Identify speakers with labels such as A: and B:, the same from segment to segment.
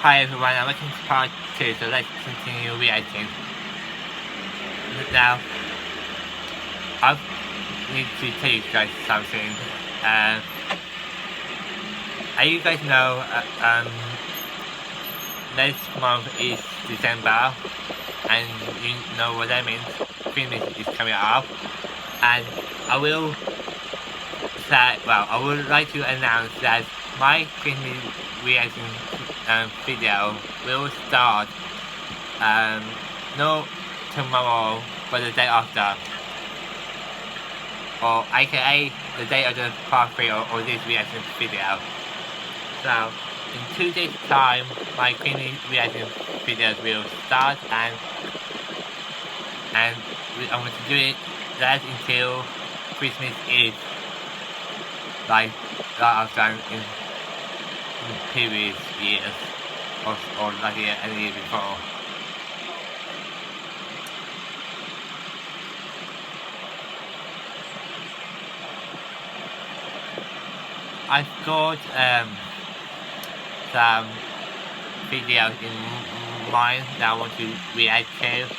A: Hi everyone, I'm looking to part 2, so let's continue reacting. Now, I need to tell you guys something. You guys know, next month is December, and you know what that means. Christmas is coming up, and I will say, well, I would like to announce that my Christmas reaction video will start not tomorrow, but the day after, or aka the day of the part 3 or this reaction video. So in 2 days time, my Christmas reaction videos will start, and I'm going to do it that until Christmas Eve, like I've done in previous years, or like any year before. I've got some videos in mind that I want to react to,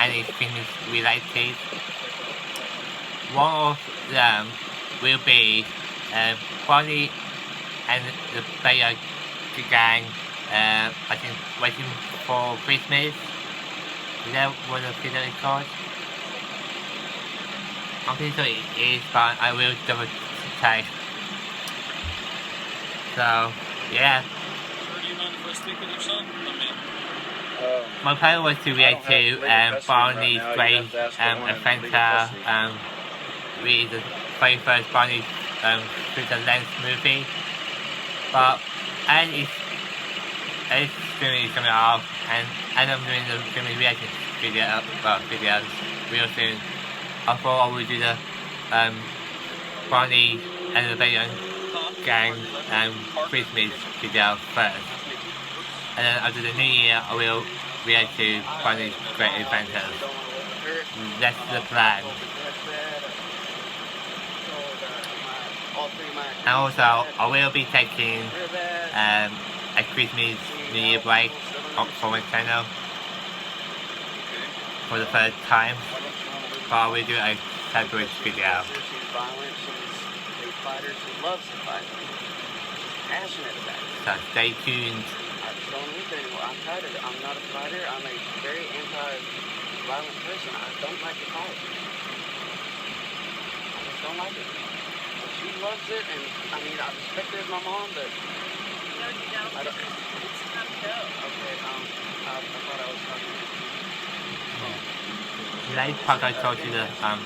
A: and it's Christmas related. One of them will be Bonnie and the Bear Gang, I think, waiting for Christmas. Is that what the video is called? I'm pretty sure it is, but I will double check. So, yeah.
B: Do you mind if I speak with your son?
A: My plan was to react to Barney's Great Adventure, really the very first Barney through the lens movie. But as it's coming off, and as I'm doing the Christmas reaction videos real soon, I thought I would do the Barney and the Bear Gang Christmas video first, and then after the new year I will react to Barney's Great Adventures. That's the plan. And also I will be taking a Christmas New Year break for my channel for the first time, but I will do a separate video.
C: Fighter, she loves to fight. She's passionate about it.
A: So stay tuned.
C: I just don't need that anymore. I'm tired of it. I'm not a fighter. I'm a very anti-violent person. I don't like to fight. I just don't like it. But she loves it, and I mean, I respect her as my mom, but
D: No, you don't.
C: I don't.
D: It's time to go.
C: Okay, I thought I was talking to you.
A: Today's part I told you the
C: I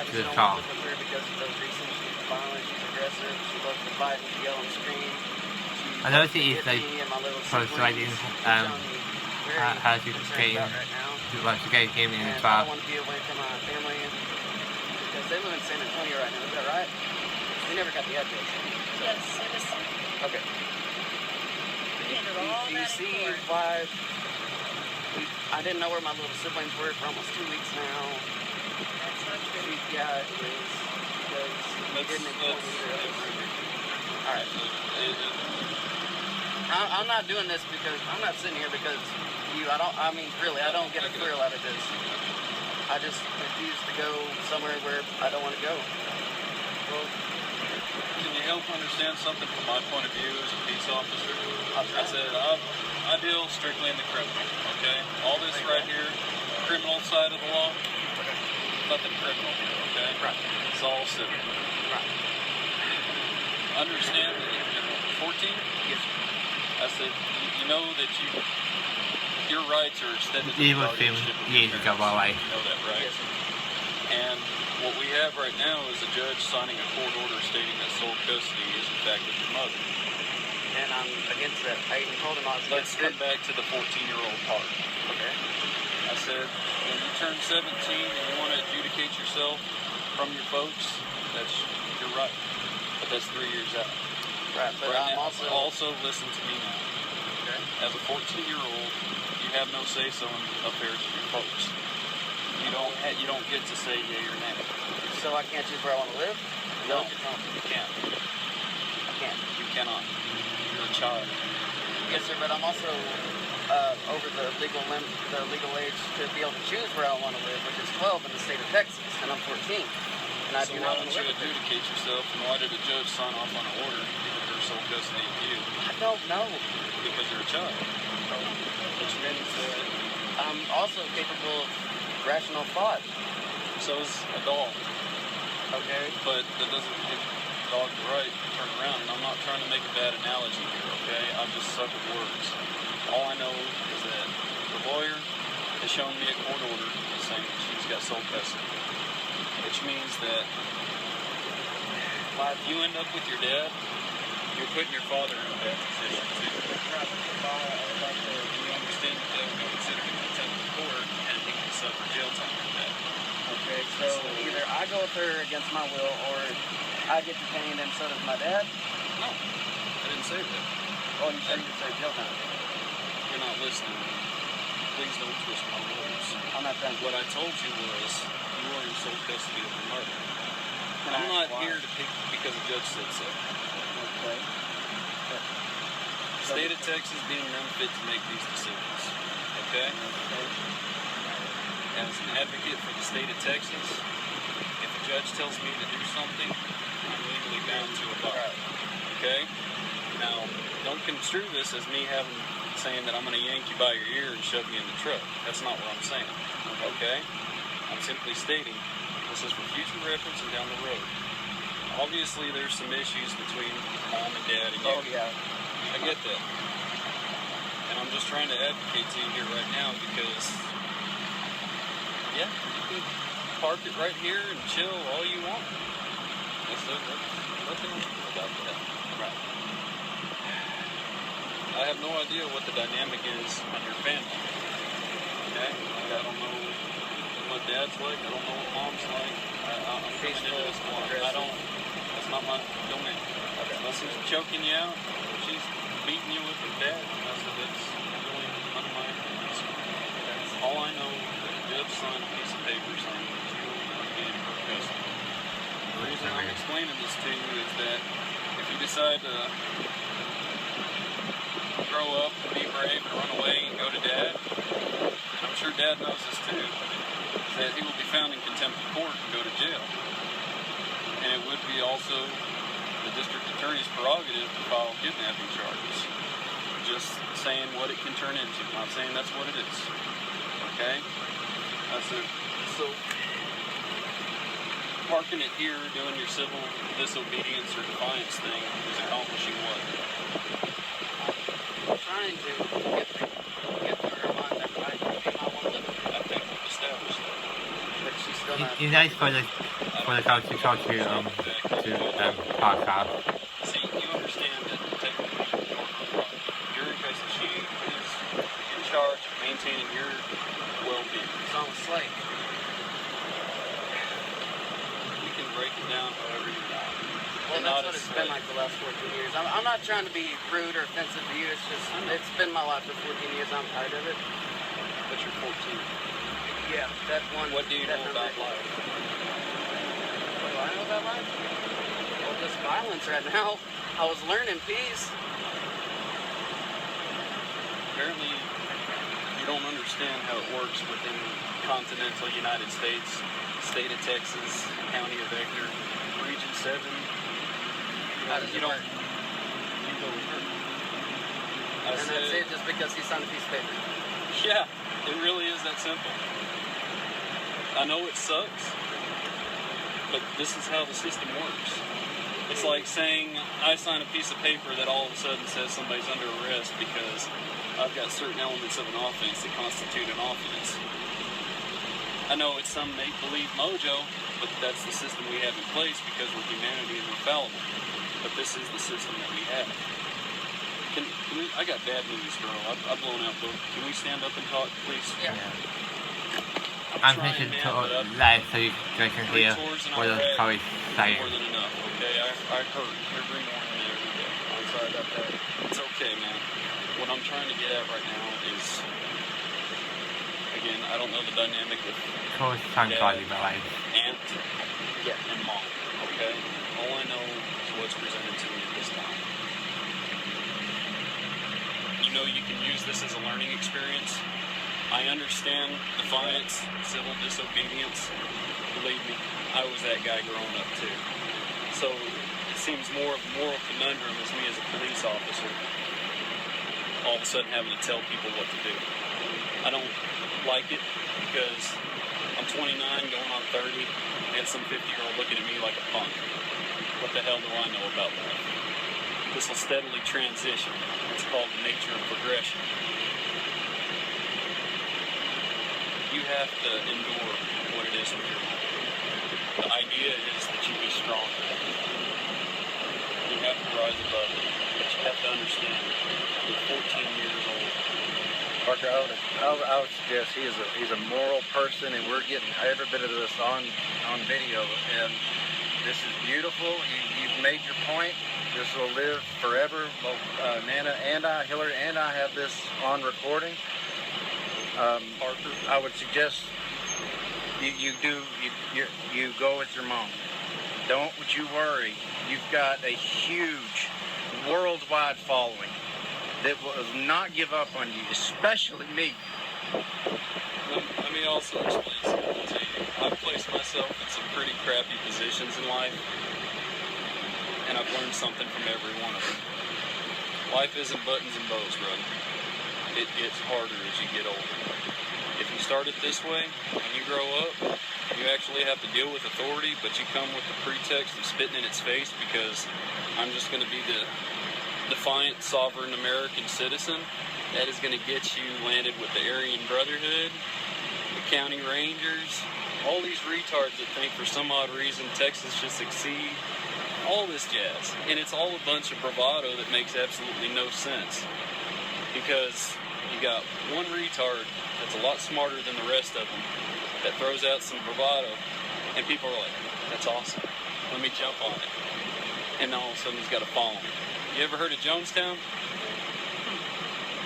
C: just
A: the
C: don't
A: song.
C: work with her because of those reasons. She's violent, she's aggressive, she loves to fight and yell and scream.
A: I noticed it is like
C: Me and my little
A: persuading
C: siblings,
A: how to get him,
C: right now.
A: well, to get him in
C: And
A: the
C: I
A: car.
C: don't want to be away from my family because they live in San Antonio right now. Is that right? We never got the address.
D: Yes, it was.
C: Okay.
D: We handled all
C: Do you
D: that in
C: see
D: court.
C: why I didn't know where my little siblings were for almost 2 weeks now?
D: That's not true.
C: Yeah, it is. Because we didn't inform either of us. Alright. I'm not doing this because I'm not sitting here because you. I mean, really, I don't get a thrill out of this. I just refuse to go somewhere where I don't want to go.
B: Well, can you help understand something from my point of view as a peace officer? I said I deal strictly in the criminal. Okay, all this right here, criminal side of the law, nothing criminal. Okay,
C: Right.
B: it's all civil.
C: Right.
B: Understand that in 14.
C: Yes.
B: I said, you know that your rights are extended to
A: He
B: the
A: was him
B: guardianship of
A: years
B: your
A: ago,
B: parents.
A: by the way.
B: You know that, right?
C: Yes.
B: And what we have right now is a judge signing a court order stating that sole custody is in fact with your mother.
C: And I'm against that. I even told him I was
B: Let's
C: against
B: come
C: it.
B: back to the 14-year-old part.
C: Okay.
B: I said, when you turn 17 and you want to adjudicate yourself from your folks, that's your right. But that's 3 years out.
C: Right, but
B: Right
C: I'm
B: now,
C: also...
B: listen to me now.
C: Okay.
B: As a 14-year-old, you have no say-so in affairs of your folks. You don't get to say yay or nay.
C: So I can't choose where I want to live?
B: No, you can't.
C: I can't.
B: You cannot. You're a child.
C: Yes, sir, but I'm also over the legal age to be able to choose where I want to live, which is 12 in the state of Texas, and I'm 14. And I
B: So
C: do
B: why
C: not
B: don't
C: want
B: you
C: to live there.
B: adjudicate yourself, and why did a judge sign off on an order giving her sole custody of you?
C: I don't know.
B: Because you're a child. Which means that
C: I'm also capable of rational thought.
B: so is a dog.
C: Okay.
B: But that doesn't give the dog the right to turn around. And I'm not trying to make a bad analogy here, okay? I'm just suck at words. All I know is that the lawyer has shown me a court order saying that she's got sole custody. Which means that if you end up with your dad, you're putting your father in a bad position too.
C: Right.
B: You understand that that would be considered a contempt of court and he could suffer jail time for that.
C: Okay, so either I go with her against my will, or I get detained and so does my dad?
B: No, I didn't say that.
C: Oh, you said you say jail time.
B: You're not listening. Please don't twist my words.
C: I'm not done.
B: What I told you was you are in sole custody of your mother.
C: Can
B: I'm
C: I
B: not
C: ask why?
B: here to pick because a judge said so.
C: Okay.
B: The state of Texas being unfit to make these decisions. Okay? As an advocate for the state of Texas, if a judge tells me to do something, I'm legally bound to abide. Okay? Now, don't construe this as me saying that I'm going to yank you by your ear and shove you in the truck. That's not what I'm saying. Okay? I'm simply stating this is for future reference and down the road. Obviously, there's some issues between mom and dad and you.
C: Oh, yeah.
B: I get that. And I'm just trying to advocate to you here right now because, yeah, you can park it right here and chill all you want. That's nothing about that.
C: Right.
B: I have no idea what the dynamic is on your family. Okay? I don't know what dad's like. I don't know what mom's like. I'm coming into this one. That's not my domain.
C: Okay.
B: Unless she's choking you out, or she's beating you with her dad, that's really none of my business. All I know is that the judge signed a piece of paper saying that you are being in custody. The reason I'm explaining this to you is that if you decide to grow up and be brave and run away and go to dad, and I'm sure dad knows this too, is that he will be found in contempt of court and go to jail. And it would be also the district attorney's prerogative to file kidnapping charges. Just saying what it can turn into. Not saying that's what it is. Okay? That's it. So, parking it here, doing your civil disobedience or defiance thing is accomplishing what?
C: I'm trying to get to her mind that I want to live with her.
B: I think we've established that.
C: But she's still not.
A: It's nice for the coach to talk to podcast.
B: See, you understand that technically you're in custody. She is in charge of maintaining your well-being.
C: So I'm a slave.
B: You can break it down however you want.
C: Well, that's what it's been like the last 14 years. I'm not trying to be rude or offensive to you. It's just, it's been my life for 14 years. I'm tired of it.
B: But you're 14.
C: Yeah, that one.
B: What do you know about life?
C: What do I know about life? Well, just violence right now. I was learning peace.
B: Apparently, you don't understand how it works within continental United States, state of Texas, county of Ector, region 7.
C: How does it work?
B: You go with her.
C: And that's it, just because he signed a piece of paper.
B: Yeah, it really is that simple. I know it sucks, but this is how the system works. It's like saying I sign a piece of paper that all of a sudden says somebody's under arrest because I've got certain elements of an offense that constitute an offense. I know it's some make-believe mojo, but that's the system we have in place because we're humanity and we're fallible. But this is the system that we have. I got bad news, bro. I've blown out both. Can we stand up and talk, please?
C: Yeah.
A: I'm thinking to live so you guys can hear what the coach is saying.
B: More than enough, okay? I hurt every morning and every day. I'm sorry about that. It's okay, man. What I'm trying to get at right now is, again, I don't know the dynamic of
A: Coach can't call you by
B: aunt and mom, okay? All I know is what's presented to me at this time. you know you can use this as a learning experience. I understand defiance, civil disobedience. Believe me, I was that guy growing up too. So it seems more of a moral conundrum as me as a police officer, all of a sudden having to tell people what to do. I don't like it because I'm 29 going on 30, and some 50-year-old looking at me like a punk. What the hell do I know about life? This will steadily transition. It's called the nature of progression. You have to endure what it is with your life. The idea is that you be strong. You have to rise above it, but you have to understand you're 14 years old.
E: Parker, I would suggest he's a moral person, and we're getting every bit of this on video, and this is beautiful. You've made your point. This will live forever. Both Nana and Hillary and I have this on recording.
B: Parker,
E: I would suggest you go with your mom. Don't you worry. You've got a huge worldwide following that will not give up on you, especially me.
B: let me also explain something to you. I've placed myself in some pretty crappy positions in life, and I've learned something from every one of them. Life isn't buttons and bows, brother. It gets harder as you get older. If you start it this way, when you grow up, you actually have to deal with authority, but you come with the pretext of spitting in its face because I'm just going to be the defiant, sovereign American citizen. That is going to get you landed with the Aryan Brotherhood, the county rangers, all these retards that think for some odd reason Texas should succeed, all this jazz. And it's all a bunch of bravado that makes absolutely no sense. Because you got one retard that's a lot smarter than the rest of them that throws out some bravado, and people are like, that's awesome, let me jump on it. And all of a sudden he's got a following. You ever heard of Jonestown?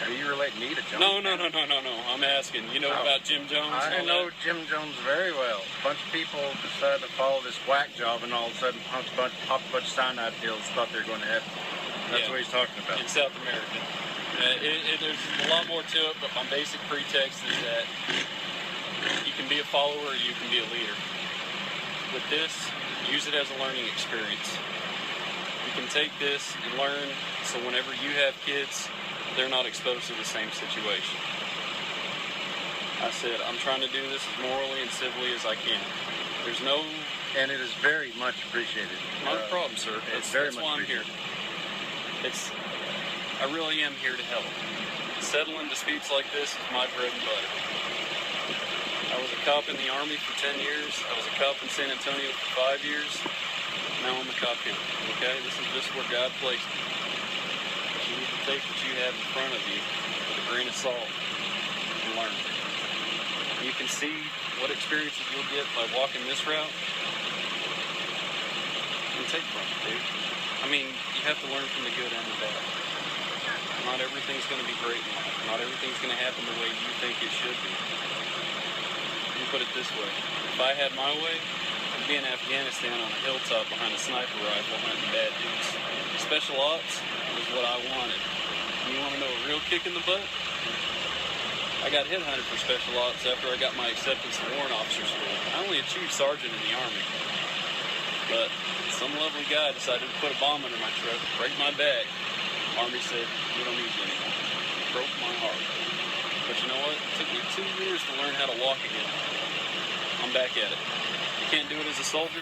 E: Are you relating me to Jones?
B: No. I'm asking. You know about Jim Jones?
E: I know Jim Jones very well. A bunch of people decided to follow this whack job, and all of a sudden popped a bunch of cyanide pills, thought they were going to heaven. That's what he's talking about.
B: In South America. There's a lot more to it, but my basic pretext is that you can be a follower or you can be a leader. With this, use it as a learning experience. You can take this and learn, so whenever you have kids, they're not exposed to the same situation. I said, I'm trying to do this as morally and civilly as I can. There's no...
E: And it is very much appreciated.
B: Not a problem, sir.
E: It's very
B: that's
E: much
B: why I'm here. I really am here to help. Settling disputes like this is my bread and butter. I was a cop in the Army for 10 years. I was a cop in San Antonio for 5 years. Now I'm a cop here. Okay? This is just where God placed me. But you need to take what you have in front of you with a grain of salt and learn. You can see what experiences you'll get by walking this route. And take from it, dude. I mean, you have to learn from the good and the bad. Not everything's going to be great in life. Not everything's going to happen the way you think it should be. Let me put it this way. If I had my way, I'd be in Afghanistan on a hilltop behind a sniper rifle hunting bad dudes. Special ops was what I wanted. You want to know a real kick in the butt? I got headhunted for special ops after I got my acceptance to warrant officer school. I only achieved sergeant in the Army. But some lovely guy decided to put a bomb under my truck, break my back. Army said, we don't need you anymore. It broke my heart. But you know what? It took me 2 years to learn how to walk again. I'm back at it. You can't do it as a soldier.